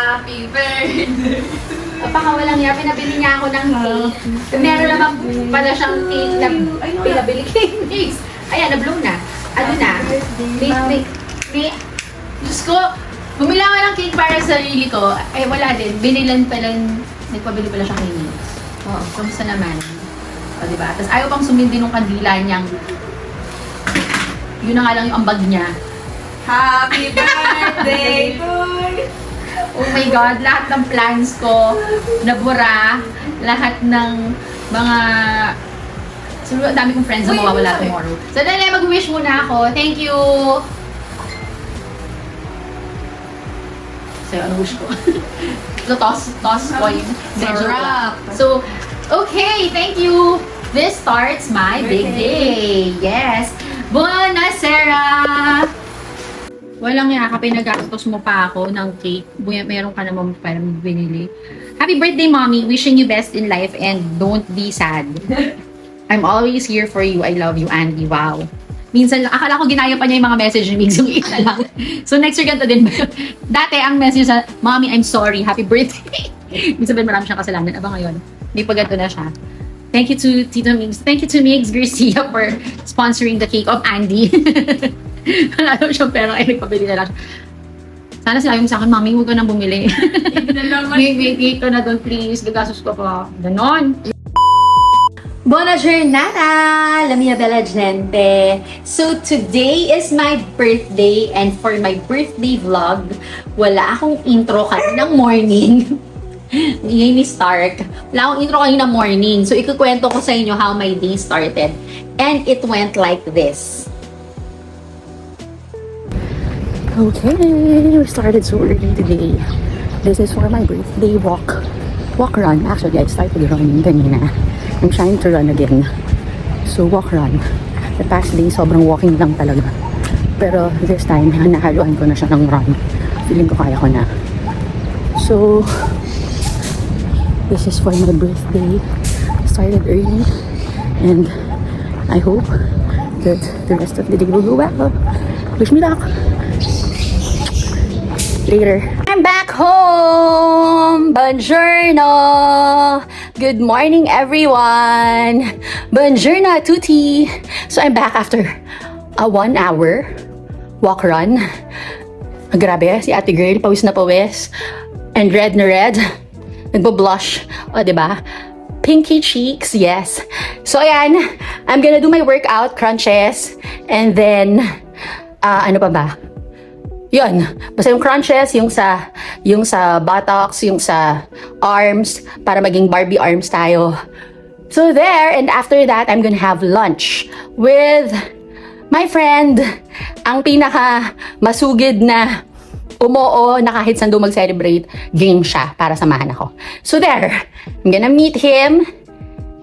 Happy birthday! Napakawalang niya, pinabili niya ako ng cake. Meron naman pala siyang cake na pinabili cake mix. Ayan, na-blow na. Ano na? May, Diyos ko, bumili ako ng cake para sa sarili ko. Ay, wala din. Binilan pala, nagpabili pala siyang cake mix. Oo, kamusta naman? O, diba? Tapos ayaw pang sumindi nung kandila niyang, yun na nga lang yung ambag niya. Happy birthday, boy! Oh my God, lahat ng plans ko nabura. Lahat ng mga... Siguro, dami kong friends na mawawala tomorrow. So, dali, mag-wish muna ako. Thank you! So, ano wish ko? So, toss coin. Sarap! So, okay, thank you! This starts my big day. Yes! Buonasera! Walang yaka, pinagastos mo pa ako ng cake. Meron ka naman pa binili. Happy birthday, Mommy! Wishing you best in life and don't be sad. I'm always here for you. I love you, Andy. Wow. Minsan lang, akala ko ginaya pa niya yung mga message ni Migs, yung isa lang. So next year ganito din. Dati ang message sa, Mommy, I'm sorry. Happy birthday. Ibig sabihin marami siyang kasalanan. Aba ngayon, hindi pa ganito na siya. Thank you to Tito Migs. Thank you to Migs Garcia for sponsoring the cake of Andy. Wala daw siyang pera, ay nagpabili na lang. Sana sinabi mo sa akin, Mami, huwag ka nang bumili. May cake ka na doon, please. Gagastos ko pa. Ganon. Buona giornata, la mia bella gente. So today is my birthday and for my birthday vlog, wala akong intro kaninang morning. Ngayon ni Stark. Wala akong intro kaninang morning. So ikukwento ko sa inyo how my day started. And it went like this. Okay, we started so early today. This is for my birthday walk run. Actually, I started running kanina. I'm trying to run again. So, walk run. The past day, sobrang walking lang talaga. Pero this time, nahaluan ko na siya ng run. Feeling ko kaya ko na. So, this is for my birthday. Started early. And I hope that the rest of the day will go well. Wish me luck! Later. I'm back home! Buongiorno! Good morning, everyone! Buongiorno a tutti! So, I'm back after a 1 hour walk run. Grabe, si ate girl, pawis na pawis. And red na red. Nagbo-blush. O, diba? Pinky cheeks, yes. So, ayan. I'm gonna do my workout, crunches. And then, ano pa ba? Yun, basta yung crunches, yung sa buttocks, yung sa arms, para maging Barbie arms tayo. So there, and after that, I'm gonna have lunch with my friend, ang pinaka masugid na umoo na kahit saan doon mag-celebrate, game siya para samahan ako. So there, I'm gonna meet him,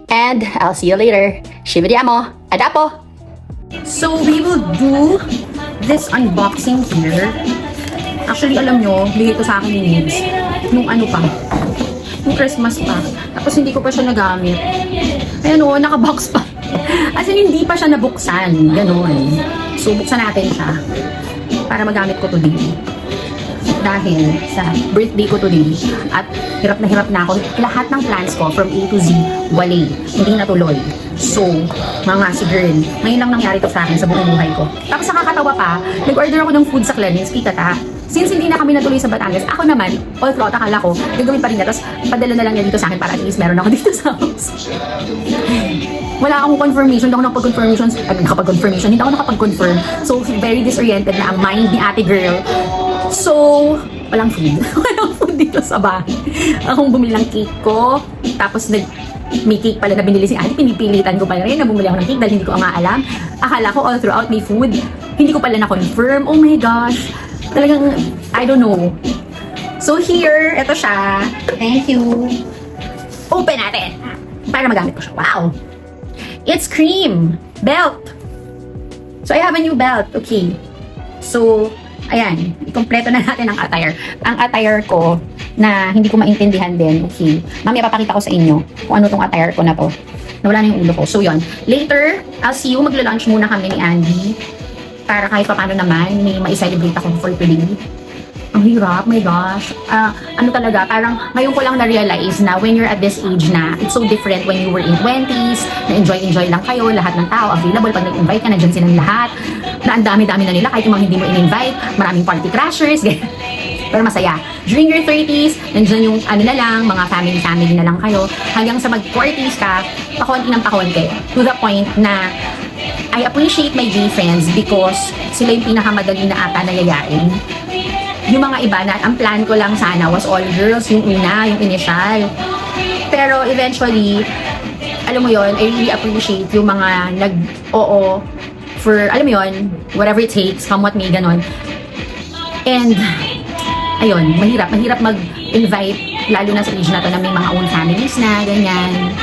and I'll see you later. Ci vediamo. Adapo! So we will do this unboxing here. Actually, alam nyo, bigay ko sa akin ni Migs nung ano pa, nung Christmas pa. Tapos hindi ko pa siya nagamit. Ayan o, nakabox pa. As in, hindi pa siya nabuksan. Ganon. So, buksan natin siya para magamit ko today. Dahil sa birthday ko today at hirap na ako. Lahat ng plans ko from A to Z, wali. Hindi natuloy. So, mga si girl, ngayon lang nangyari to sa akin sa buong buhay ko. Tapos nakakatawa pa, nag-order ako ng food sa Clemens, Pitata. Since hindi na kami natuloy sa Batangas, ako naman, all throughout, akala ko, gagawin pa rin na. Tapos, padala na lang niya dito sa akin para at least meron ako dito sa house. Wala akong confirmation, hindi ako nakapag-confirmation, hindi ako nakapag-confirm. So, very disoriented na ang mind ni ate girl. So, walang food. Walang food dito sa bahay. Akong bumili ng cake ko, tapos may cake pala na binili si ate, pinipilitan ko pala rin na bumili ako ng cake dahil hindi ko nga alam. Akala ko all throughout may food. Hindi ko pala na-confirm. Oh my gosh. Talagang, I don't know. So here, ito siya. Thank you. Open natin. Para magamit ko siya. Wow. It's cream. Belt. So I have a new belt. Okay. So, ayan. Ikompleto na natin ang attire. Ang attire ko, na hindi ko maintindihan din. Okay. Mamaya papakita ko sa inyo kung ano tong attire ko na to. Nawala na yung ulo ko. So, yun. Later, I'll see you. Magla-lunch muna kami ni Andy. Para kahit pa paano naman, may ma-celebrate ako for today. Ang hirap, my gosh. Ano talaga, parang ngayon ko lang na-realize na when you're at this age na, it's so different when you were in 20s, na enjoy lang kayo, lahat ng tao available, pag nag-invite ka, nandiyan silang lahat, na ang dami-dami na nila, kahit yung mga hindi mo in-invite, maraming party crashers, pero masaya. During your 30s, nandiyan yung ano na lang, mga family na lang kayo, hanggang sa mag-40s ka, pakonti ng pakonti, to the point na I appreciate my gay friends because sila yung pinakamadali na ata nayayain. Yung mga iba na, ang plan ko lang sana was all girls, yung una, yung initial. Pero eventually, alam mo yon, I really appreciate yung mga nag-oo for, alam mo yon, whatever it takes, come what may, ganon. And, ayun, mahirap mag-invite, lalo na sa age na to na may mga own families na, ganyan.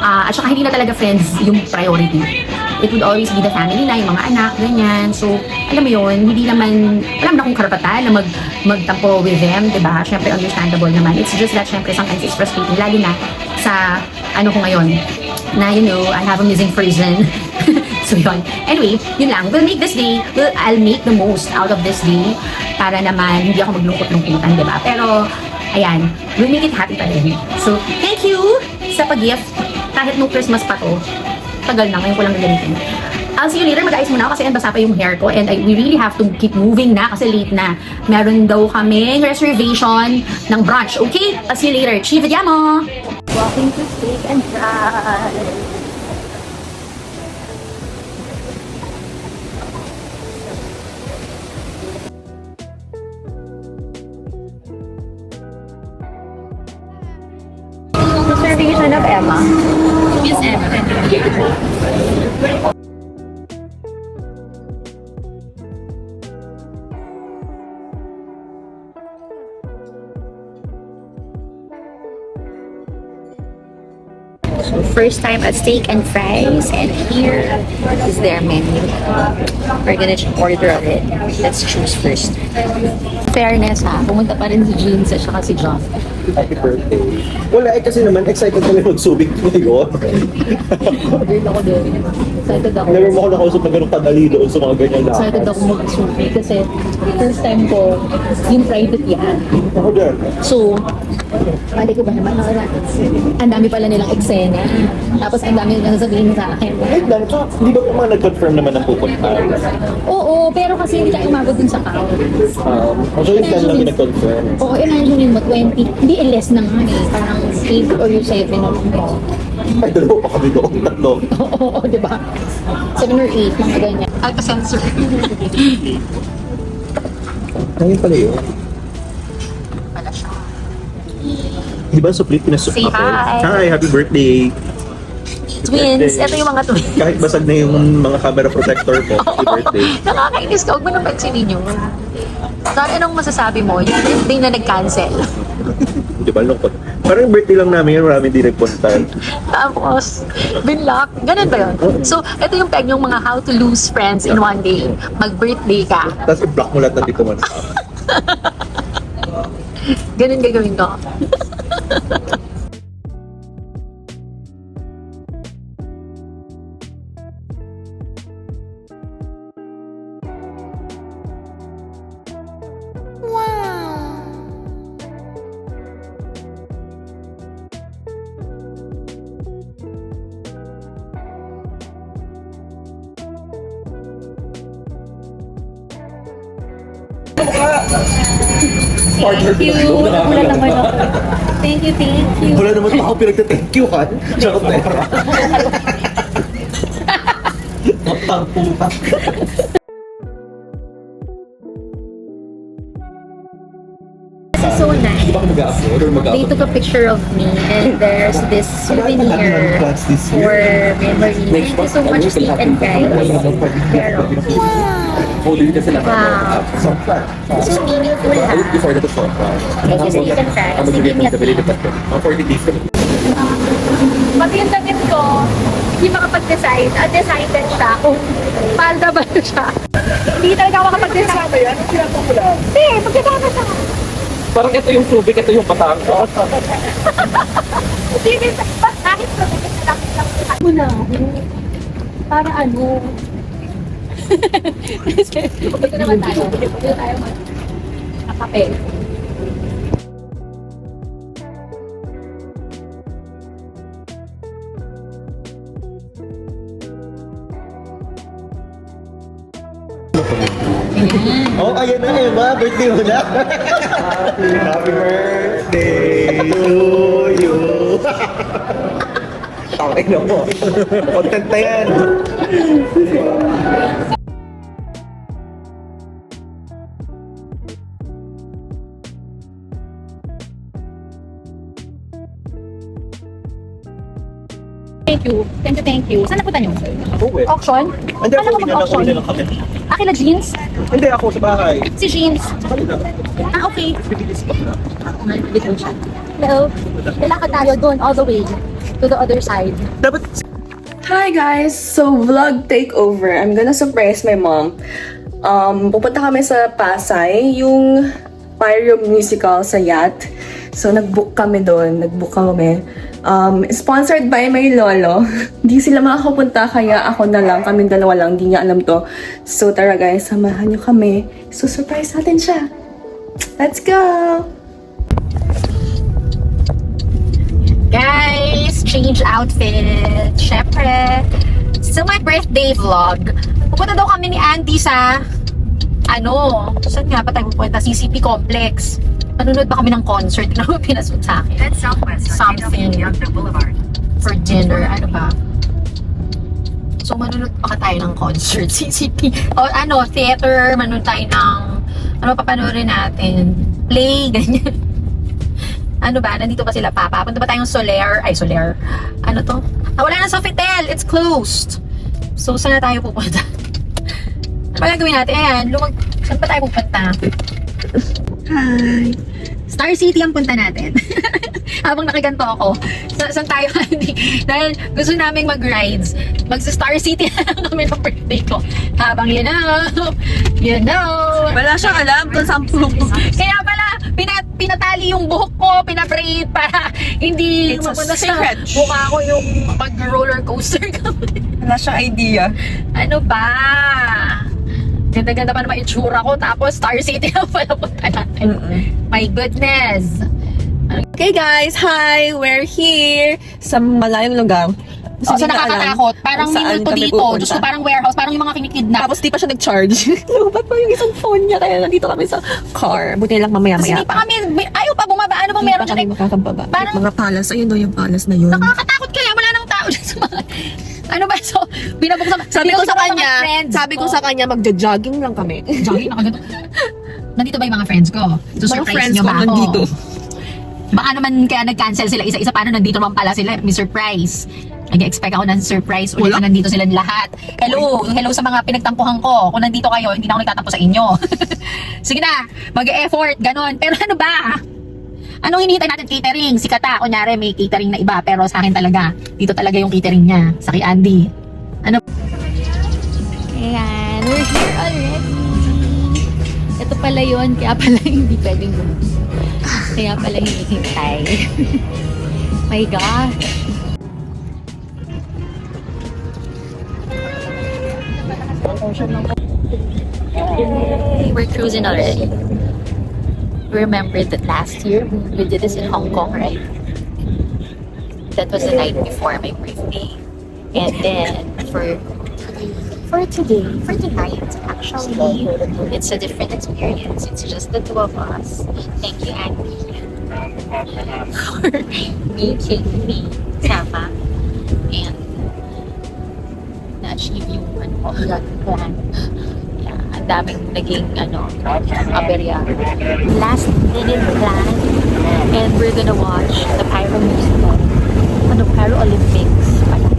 At saka hindi na talaga friends yung priority. It would always be the family na, yung mga anak, ganyan. So, alam mo yun, hindi naman, alam na kung karapatan na magtampo with them, diba? Siyempre, understandable naman. It's just that, siyempre, sometimes it's frustrating, lalo na sa, ano ko ngayon, na, you know, I have a missing person. So, yun. Anyway, yun lang. We'll make this day, I'll make the most out of this day para naman hindi ako maglungkot-lungkutan, diba? Pero, ayan, we'll make it happy pa rin. So, thank you sa pag-gift. Kahit no Christmas pa to, tagal na, ngayon ko lang nagamitin. I'll see you later. Mag-ayos muna ako kasi basa pa yung hair ko and we really have to keep moving na kasi late na. Meron daw kaming reservation ng brunch. Okay? I'll see you later. Ci vediamo! Walking to Steak and Fries. Reservation of Emma. Miss Emma. So, first time at Steak and Fries, and here is their menu. We're gonna order it. Let's choose first. Fairness ha, pumunta pa rin si Jeans at saka si John. Happy birthday. Wala kasi naman, excited kami magsubik ngayon. Excited ako din. Excited ako. Never mo ako nakausap na ganun kadali doon sa mga ganyan lakas. Excited ako mag-suki kasi first time ko yung private yan. Ako din. So, mali ko ba naman? Ang dami pala nilang eksena. Tapos ang dami nilang sabihin sa akin. Wait lang, so, hindi ba mga nag-confirm naman ang pupunta? Oo, pero kasi hindi tayo umabot dun sa count. So yung plan lang yung nag-confirm. Oo, imagine mo, 20. Hindi, less na nga eh. Parang 8 or 7 na lang ba? Ay, dalawa pa kami doon, tatlo. Oo, di ba? 7 or 8, mga ganyan. Alka-sensor. Ngayon pala yun. Pala siya. Di ba sa plate pinasok Say ako? hi. Hi, happy birthday! Twins, ito yung mga twins. Kahit basag na yung mga camera protector ko, happy birthday. Nakakainis ka, huwag mo nang pansinin yun. Sorry, anong masasabi mo? Yung birthday na nag-cancel. Di ba, lungkot. Parang yung birthday lang namin yun, marami din nagpunta. Tapos, binlock. Ganun ba yun? So, ito yung peg yung mga how to lose friends in one day. Mag-birthday ka. Tapos i-block mo lahat ng dito man. Ganun gagawin ko. Partner Thank you. Wala naman ako. Thank you, thank you. Wala naman ako pinagta-thank you, ha? Charot na yun. Magtangputan. This is so nice. Di ba ako mag-upload or They mag-upload? took a picture of me and there's this souvenir for memory. Thank you so much, Steak and Fries. Pero, Holding kasi lang. wow. So meaningful ha. Before that, short. Thank you, Steak and Fries. Ang Give me a mag-debate pa ito. Ang 40 days kami. Pati yung damit ko, hindi makapag-decide. Undecided siya kung palda ba siya. Hindi talaga ako makapag-decide. Yan, pinapakula. Hindi, magkakama siya. Parang ito yung tubig, ito yung Batangas. Hindi, kahit sa mga salakit lang mo na. Para ano? Ito naman tayo. Ito tayo mag... ng papel. Oh, ayan na Emma, birthday mo na. Happy birthday to you. Okay na mo. Content na yan. Thank you. Thank you, thank you. Saan napunta niyo? Uwi. Auction? Hindi Paano ako ko uwi na lang, mag-auction? uwi na lang kami. Akila jeans? Hindi ako sa bahay. Si jeans. Kanina. Ah, okay. Bibilis pa na. Hello. Kailangan tayo doon all the way to the other side. Dapat Hi guys! So, vlog takeover. I'm gonna surprise my mom. Pupunta kami sa Pasay, yung Pyro Musical sa Yacht. So, nag-book kami doon. Nag-book kami. Sponsored by my lolo. Di sila makakapunta, kaya ako na lang. Kaming dalawa lang, di niya alam to. So, tara guys, samahan niyo kami. So, surprise natin siya. Let's go! Guys, change outfit. Syempre. So, my birthday vlog. Pupunta daw kami ni Auntie sa saan nga ba tayo pupunta? CCP Complex. Manunod pa kami ng concert na pinasot sa akin. Something for dinner. Ano ba? So, manunod pa tayo ng concert. CCP. O theater. Manunod tayo ng papanoorin natin? Play, ganyan. Ano ba? Nandito ba sila, Papa? Punta ba tayong Soler? Ano to? Wala na Sofitel! It's closed! So, saan na tayo pupunta? Ano ba gagawin natin? Ayan, saan pa tayo pupunta? Hi! Star City ang punta natin. Habang nakaganto ako. Saan tayo? Dahil gusto naming mag-rides. Magsa-Star City na lang kami ng birthday ko. Habang you know. Wala siyang alam kung saan pupunta. Kaya pala, pinatali yung buhok ko, pinabraid para hindi It's a mapunta sa secret. mukha ko yung mag-roller coaster kami. Wala siyang idea. Ano ba? Ganda-ganda pa naman itsura ko, tapos Star City na pala punta natin. My goodness! Okay guys, hi! We're here sa malayong lugar. So, sa nakakatakot, parang minulto dito. Diyos ko, parang warehouse, parang yung mga kinikidnap. Tapos di pa siya nag-charge. Lubat pa yung isang phone niya, kaya nandito kami sa car. Buti lang Tapos mamaya-maya hindi pa kami, ayaw pa bumaba. Ano bang meron dyan? makakababa. Parang- Mga palace, ayun daw yung palace na yun. Nakakatakot kaya, wala nang tao dyan sa mga... Ano ba? So, binabuksan. Sabi ko sa kanya, sabi sa kanya, magja-jogging lang kami. Jogging, nakaganto. Nandito ba yung mga friends ko? So, Mga surprise friends nyo ko ba ako? nandito. Baka naman kaya nag-cancel sila isa-isa. Paano nandito naman pala sila? May surprise. Nag-expect ako ng surprise. Ulit na nandito sila lahat. Hello sa mga pinagtampuhan ko. Kung nandito kayo, hindi na ako nagtatampo sa inyo. Sige na, mag-e-effort, ganon. Pero ano ba? Anong hinihintay natin? Catering. Si Kata, kunyari may catering na iba. Pero sa akin talaga, dito talaga yung catering niya. Sa kay Andy. Ano? Ayan, we're here already. Ito pala yun, kaya pala hindi pwedeng bumili. Kaya pala hinihintay. My God. Hey, we're cruising already. Remember that last year we did this in Hong Kong, right? That was the night before my birthday. And then for tonight, actually, it's a different experience. It's just the two of us. Thank you, Andy, for meeting me, Sama, and na-achieve yung that plan. Yeah, ang daming naging aberya. Last minute plan, and we're gonna watch the Pyro Musical. Pyro Olympics pala.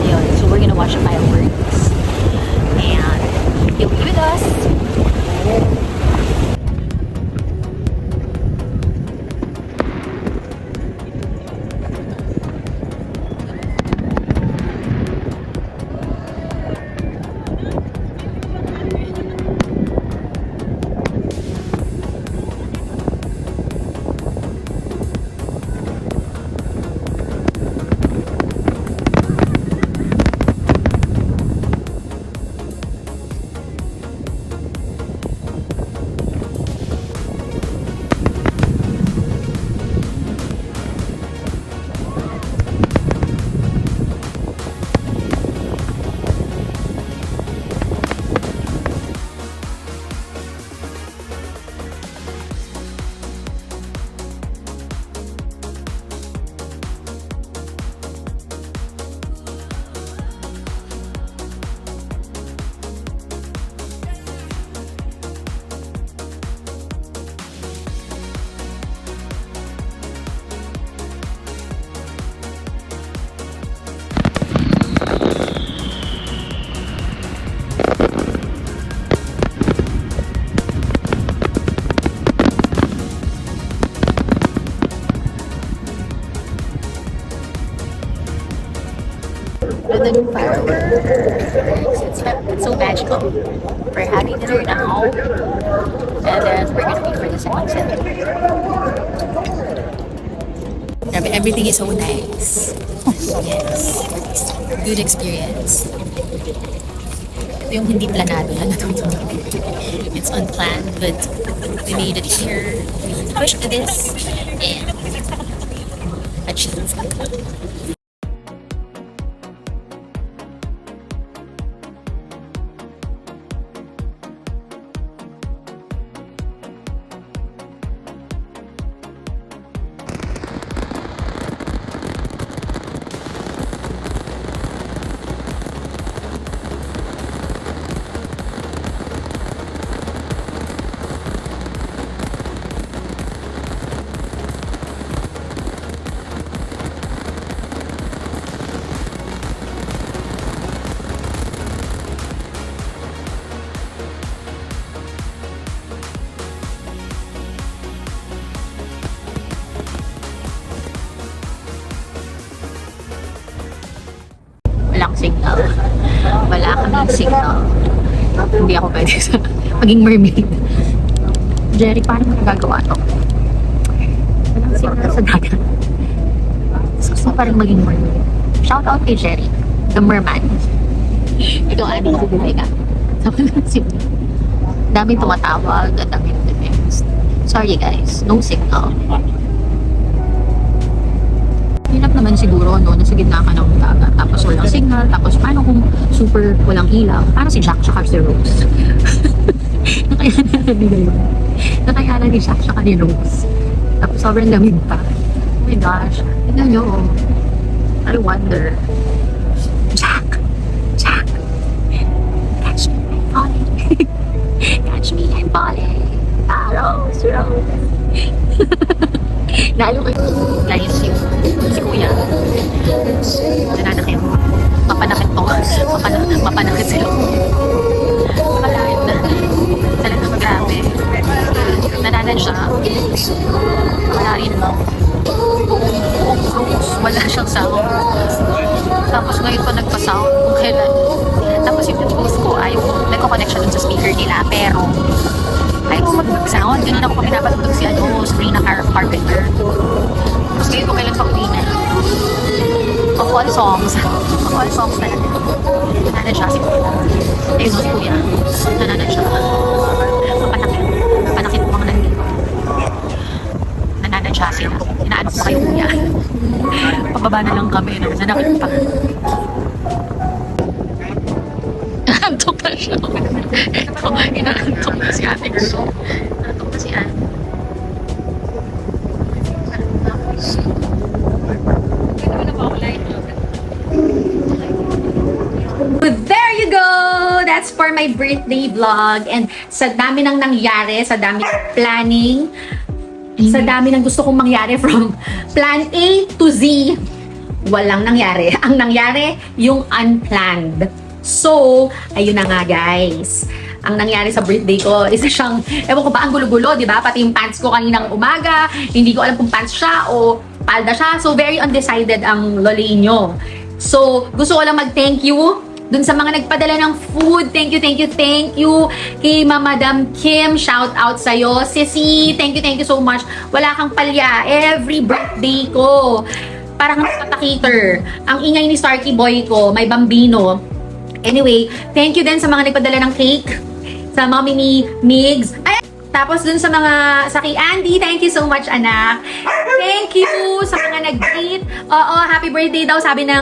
Ayun, so we're gonna watch the fireworks. And you'll be with us. And then we're gonna wait for the second set. Everything is so nice. Yes. Good experience. Ito yung hindi planado na natuto. It's unplanned, but we made it here. We pushed this and achieved. Walang signal. Wala kaming signal. Hindi ako pwede sa maging mermaid. Jerry, paano mo nagagawa to? Walang signal sa dagat. Gusto ko pa rin maging mermaid. Shout out kay Jerry, the merman. Ikaw, Ani, bumili ka. Sabi lang signal. Daming tumatawag at daming text. Sorry guys, no signal. Hirap naman siguro, no, nasa gitna ka ng dagat, tapos walang signal, tapos paano kung super walang ilaw? Parang si Jack tsaka si Rose. Nakayanan nila yun. Nakayanan ni Jack tsaka ni Rose. Tapos sobrang lamig pa. Oh my gosh. Tignan nyo, oh. I wonder. Jack! Jack! Catch me, I'm falling. Catch me, I'm falling. Rose, Rose. Lalo kayo. Guys, si Kuya. Nananakit. Mapanakit po. Mapanakit sila. Makalait na. Talagang grabe. Nananan siya. Malain mo. Wala siyang sound. Tapos ngayon pa nagpa-sound kung kailan. Tapos yung post ko ay nagko-connect siya dun sa speaker nila. Pero ayaw ko mag-sound. Ganun ako pinapatugtog si Sabrina Carpenter. Tapos ngayon ko kailan pa uwi na. Of all songs. Of all songs talaga. Nananan siya si Kuya. Ayun si Kuya. Nananan siya. Mapanakit. Mapanakit mo mga nandito. Nananan siya sila. Inaano ko kayo Kuya. Pababa na lang kami. Nanakit pa. Antok na siya. Ito, inaantok na si ate girl. Inaantok na si Anne. There you go! That's for my birthday vlog. And sa dami ng nangyari, sa dami ng planning, sa dami ng gusto kong mangyari from plan A to Z, walang nangyari. Ang nangyari, yung unplanned. So, ayun na nga guys. Ang nangyari sa birthday ko, isa siyang, ewan ko ba, ang gulo-gulo, di ba? Pati yung pants ko kaninang umaga, hindi ko alam kung pants siya o palda siya. So, very undecided ang lolenyo. So, gusto ko lang mag-thank you dun sa mga nagpadala ng food. Thank you, thank you, thank you. Kay Madam Kim, shout out sa'yo. Sissy, thank you so much. Wala kang palya. Every birthday ko, parang nagpapakater. Ang ingay ni Starkey Boy ko, may bambino. Anyway, thank you din sa mga nagpadala ng cake. Sa mommy ni Migs. Ay, tapos dun sa kay Andy, thank you so much, anak. Thank you sa mga nag-greet. Oo, happy birthday daw, sabi ng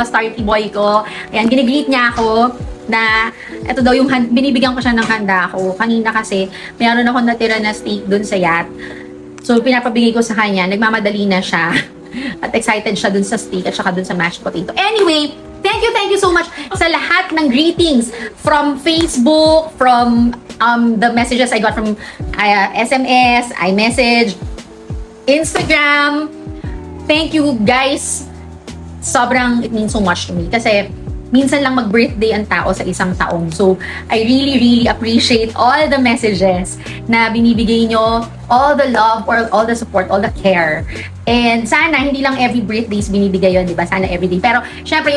Starkey Boy ko. Ayan, ginigreet niya ako na ito daw yung binibigyan ko siya ng handa ko. Kanina kasi, mayroon ako natira na steak dun sa yacht. So, pinapabigay ko sa kanya. Nagmamadali na siya. At excited siya dun sa steak at saka dun sa mashed potato. Anyway, thank you so much sa lahat ng greetings from Facebook, from the messages I got from SMS, iMessage, Instagram. Thank you guys. Sobrang, it means so much to me. Kasi minsan lang mag-birthday ang tao sa isang taon. So, I really appreciate all the messages na binibigay nyo, all the love, or all the support, all the care. And sana, hindi lang every birthday is binibigay yun, di ba? Sana everyday. Pero, syempre,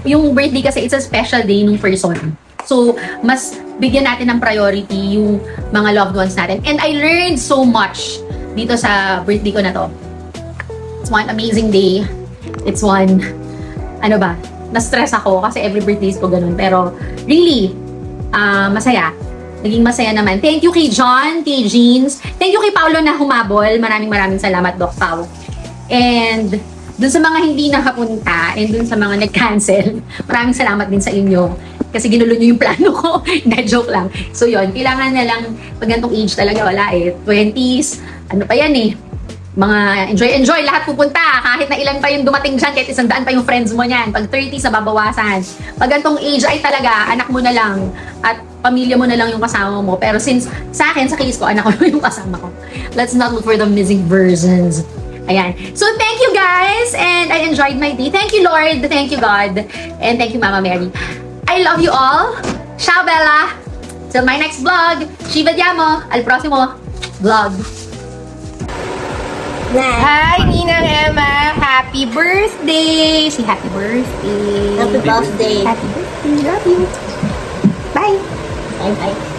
yung birthday kasi, it's a special day nung person. So, mas bigyan natin ng priority yung mga loved ones natin. And I learned so much dito sa birthday ko na to. It's one amazing day. It's one, na-stress ako kasi every birthday ko ganun. Pero, really, masaya. Naging masaya naman. Thank you kay John, kay Jeans. Thank you kay Paolo na humabol. Maraming salamat, Doc Pao. And, dun sa mga hindi nakapunta and dun sa mga nag-cancel, maraming salamat din sa inyo. Kasi ginulo nyo yung plano ko. Na joke lang. So yun, kailangan na lang, pag ganitong age talaga wala eh. 20s, ano pa yan eh. Mga enjoy, lahat pupunta. Kahit na ilan pa yung dumating dyan, kahit 100 pa yung friends mo niyan. Pag 30s, nababawasan. Pag ganitong age ay talaga, anak mo na lang. At pamilya mo na lang yung kasama mo. Pero since, sa akin, sa case ko, anak ko yung kasama ko. Let's not look for the missing versions. Ayan. So, thank you guys. And I enjoyed my day. Thank you, Lord. Thank you, God. And thank you, Mama Mary. I love you all. Ciao, Bella. Till my next vlog. Ci vediamo al prossimo vlog. Hi, Ninang Emma. Happy birthday. Say happy birthday. Happy birthday. Happy birthday. Love you. Bye. Bye-bye.